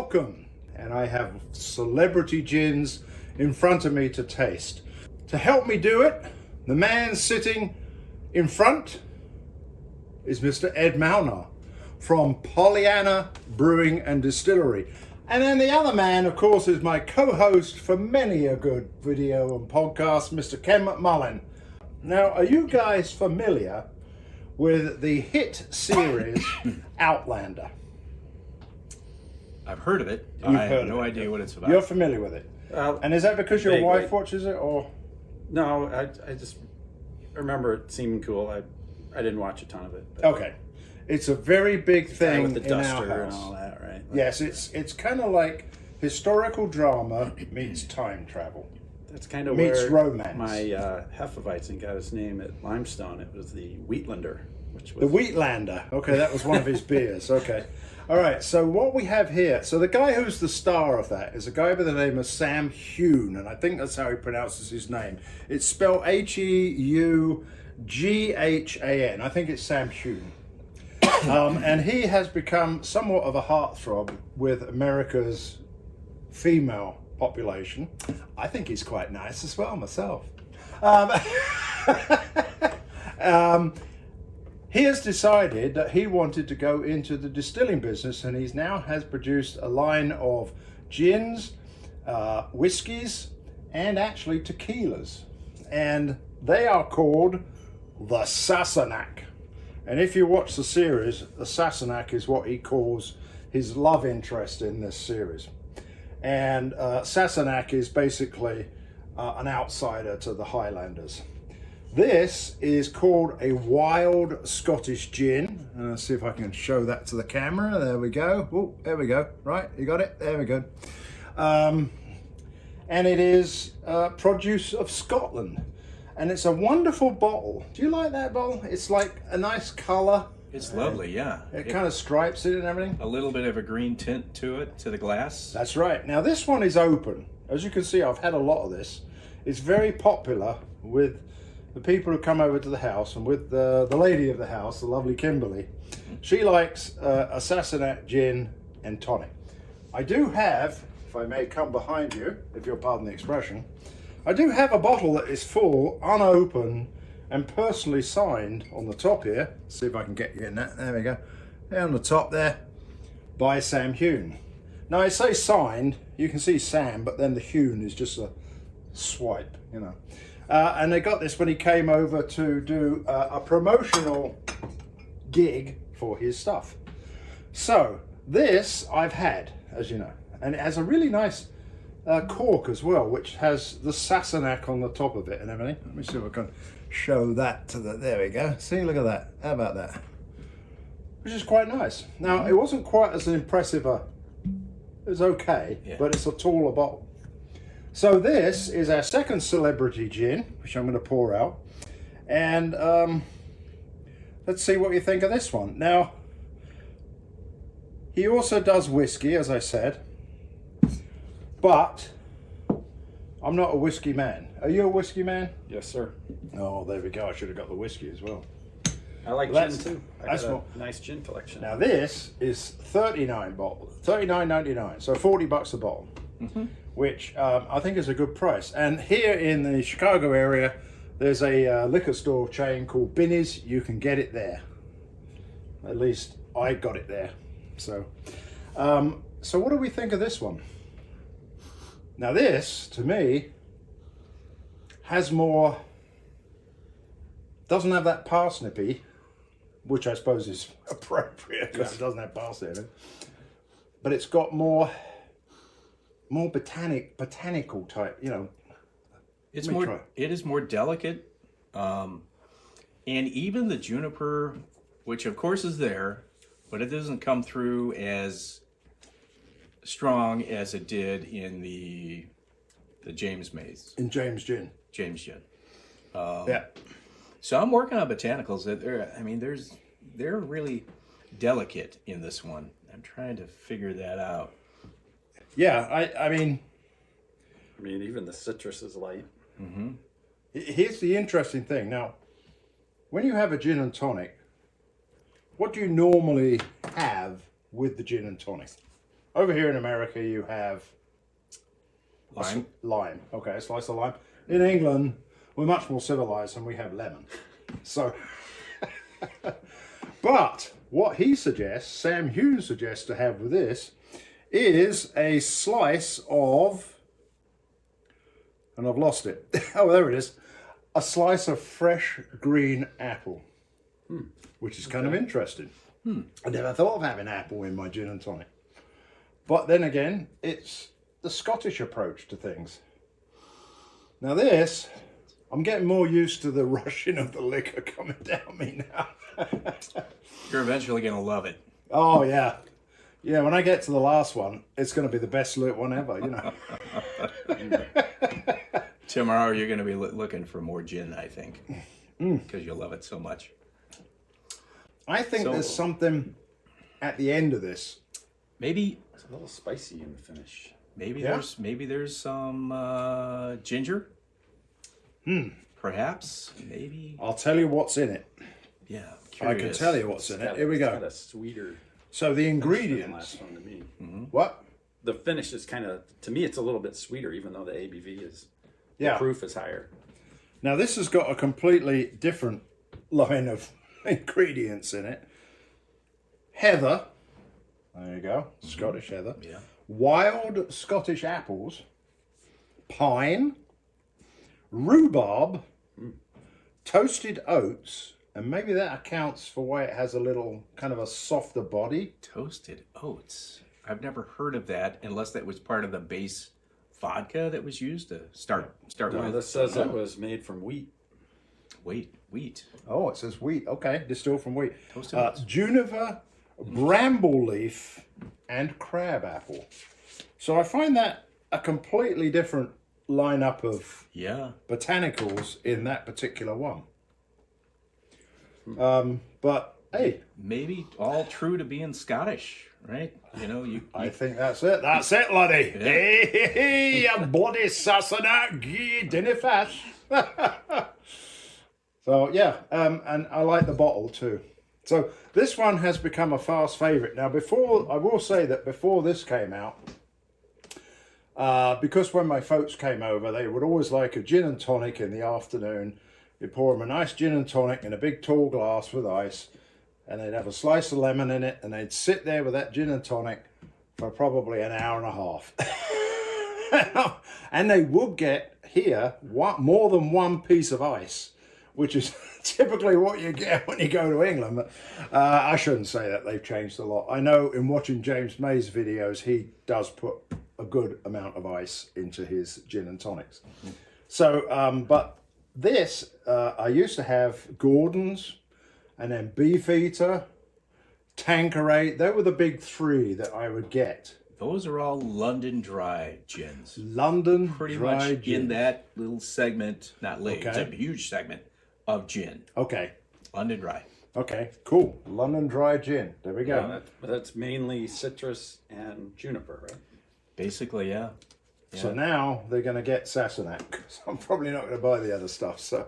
welcome. And I have celebrity gins in front of me to taste. To help me do it, the man sitting in front is Mr. Ed Malnar from Pollyanna Brewing and Distillery. And then the other man, of course, is my co-host for many a good video and podcast, Mr. Ken McMullen. Now, are you guys familiar with the hit series Outlander? I've heard of it. You've I heard have no of it. idea what it's about. You're familiar with it. And is that because your vaguely. wife watches it, or? No, I just remember it seeming cool. I didn't watch a ton of it. But Okay. It's a very big thing with the in our duster and house. all that, right? Yes, it's kind of like historical drama meets time travel. That's kind of Meets where romance. my Hefeweizen got his name at Limestone. It was the Wheatlander, which The was Wheatlander. Okay, that was one of his beers. Okay. All right, so what we have here, so the guy who's the star of that is a guy by the name of Sam Hewn, and I think that's how he pronounces his name. It's spelled Heughan. I think it's Sam Hewn. And he has become somewhat of a heartthrob with America's female population. I think he's quite nice as well myself. He has decided that he wanted to go into the distilling business, and he now has produced a line of gins, whiskies, and actually tequilas. And they are called the Sassenach. And if you watch the series, the Sassenach is what he calls his love interest in this series. And Sassenach is basically an outsider to the Highlanders. This is called a wild Scottish gin. Let's see if I can show that to the camera. There we go. Oh, there we go. Right, you got it? There we go. And it is produce of Scotland. And it's a wonderful bottle. Do you like that bottle? It's like a nice color. It's lovely, yeah. It kind of stripes it and everything. A little bit of a green tint to it, to the glass. That's right. Now this one is open. As you can see, I've had a lot of this. It's very popular with the people who come over to the house, and with the lady of the house, the lovely Kimberly. She likes a Sassenach gin and tonic. I do have, if I may come behind you, if you'll pardon the expression, I do have a bottle that is full, unopened, and personally signed on the top here. Let's see if I can get you in that. There we go. There on the top there, by Sam Hewn. Now I say signed, you can see Sam, but then the Hewn is just a swipe, you know. And they got this when he came over to do a promotional gig for his stuff. So this I've had, as you know, and it has a really nice cork as well, which has the Sassenach on the top of it and everything. Let me see if I can show that to the, there we go. See, look at that. How about that? Which is quite nice. Now, it wasn't quite as impressive it was okay, Yeah. but it's a taller bottle. So this is our second celebrity gin, which I'm going to pour out. And let's see what you think of this one. Now, he also does whiskey, as I said. But I'm not a whiskey man. Are you a whiskey man? yes, sir. Oh, there we go. I should have got the whiskey as well. I like Well, gin too. I that's got a what- nice gin collection. Now this is $39.99, so $40 a bottle, which I think is a good price. And here in the Chicago area, there's a liquor store chain called Binny's. You can get it there. At least I got it there. So, so what do we think of this one? Now this, to me, has more, doesn't have that parsnippy, which I suppose is appropriate because it doesn't have parsnip in it. But it's got more botanical type, you know. It's Let me more. try. It is more delicate, and even the juniper, which of course is there, but it doesn't come through as strong as it did in the James Mays. In James Gin. James Gin. Yeah. So I'm working on botanicals. They're really delicate in this one. I'm trying to figure that out. Yeah, I mean, even the citrus is light. here's the interesting thing. Now, when you have a gin and tonic, what do you normally have with the gin and tonic? over here in America, you have Lime. lime. Okay, a slice of lime. In England, we're much more civilized and we have lemon. So, but what he suggests, Sam Hughes suggests to have with this, is a slice of, and I've lost it. Oh, there it is. A slice of fresh green apple, which is kind of interesting. I never thought of having apple in my gin and tonic. But then again, it's the Scottish approach to things. Now this, I'm getting more used to the rushing of the liquor coming down me now. You're eventually going to love it. Oh, yeah. Yeah, when I get to the last one, it's going to be the best lit one ever, you know. Tomorrow you're going to be looking for more gin, I think, because you'll love it so much. I think there's something at the end of this. Maybe It's a little spicy in the finish. Yeah. there's some ginger. Perhaps. Maybe. I'll tell you what's in it. Yeah. I can Curious. tell you what's in it. Here we It's got go. a sweeter So the than the ingredients. last one to me. What? The finish is kind of, to me, it's a little bit sweeter, even though the ABV is, Yeah. the proof is higher. Now this has got a completely different line of ingredients in it. Heather. There you go. Scottish heather. Yeah. Wild Scottish apples. Pine. Rhubarb. Toasted oats. And maybe that accounts for why it has a little kind of a softer body. Toasted oats. I've never heard of that unless that was part of the base vodka that was used to start No, with. this says it was made from wheat. Wheat. Oh, it says wheat. Okay, distilled from wheat. Toasted oats. Juniper, bramble leaf, and crab apple. So I find that a completely different lineup of Yeah. botanicals in that particular one. But hey, Maybe all true to being Scottish, right? You know, I think that's it. That's it, laddie. Hey, hey, hey, you bloody Sassenach, dinner fast. So yeah, and I like the bottle too. So this one has become a fast favourite. Now, before I will say that before this came out, because when my folks came over, they would always like a gin and tonic in the afternoon. You pour them a nice gin and tonic in a big tall glass with ice, and they'd have a slice of lemon in it, and they'd sit there with that gin and tonic for probably an hour and a half. And they would get here more than one piece of ice, which is typically what you get when you go to England. But, I shouldn't say that, they've changed a lot. I know in watching James May's videos, he does put a good amount of ice into his gin and tonics. So, but this, I used to have Gordon's, and then Beefeater, Tanqueray. They were the big three that I would get. those are all London dry gins. London Pretty dry much gin. in that little segment, not late, Okay. it's a huge segment of gin. Okay, London dry. okay, cool. London dry gin. There we go. Yeah, but that's mainly citrus and juniper, right? Basically, yeah. So now they're going to get Sassenach. So I'm probably not going to buy the other stuff. So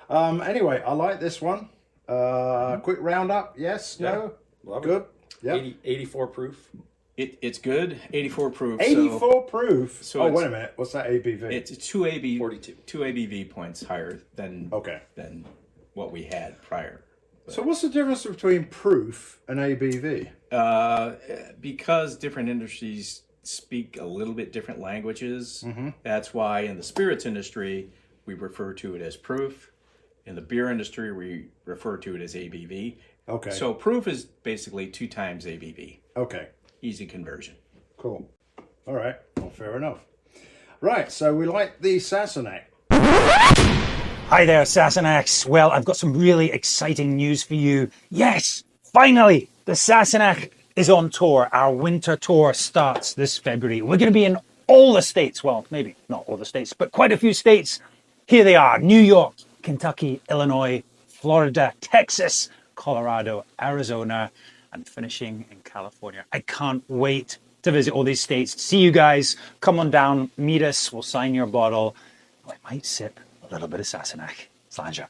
anyway, I like this one. Quick roundup. Yes? No? Love Good? it. Yeah. 84 proof. It's good, 84 proof. 84 proof. so Oh, it's- wait a minute. What's that ABV? So it's 2 42. 2 ABV points higher than Okay. than what we had prior. So what's the difference between proof and ABV? Because different industries speak a little bit different languages. That's why in the spirits industry we refer to it as proof. In the beer industry we refer to it as ABV. Okay. So proof is basically 2 times ABV. Okay. Easy conversion. Cool. All right. Well, fair enough. Right. So we like the Sassenach. Hi there, Sassenachs. Well, I've got some really exciting news for you. Yes, finally, the Sassenach is on tour. Our winter tour starts this February. We're going to be in all the states. Well, maybe not all the states, but quite a few states. Here they are: New York, Kentucky, Illinois, Florida, Texas, Colorado, Arizona, and finishing in California. I can't wait to visit all these states. See you guys. Come on down, meet us. We'll sign your bottle. I might sip a little bit of Sassenach. Slanja.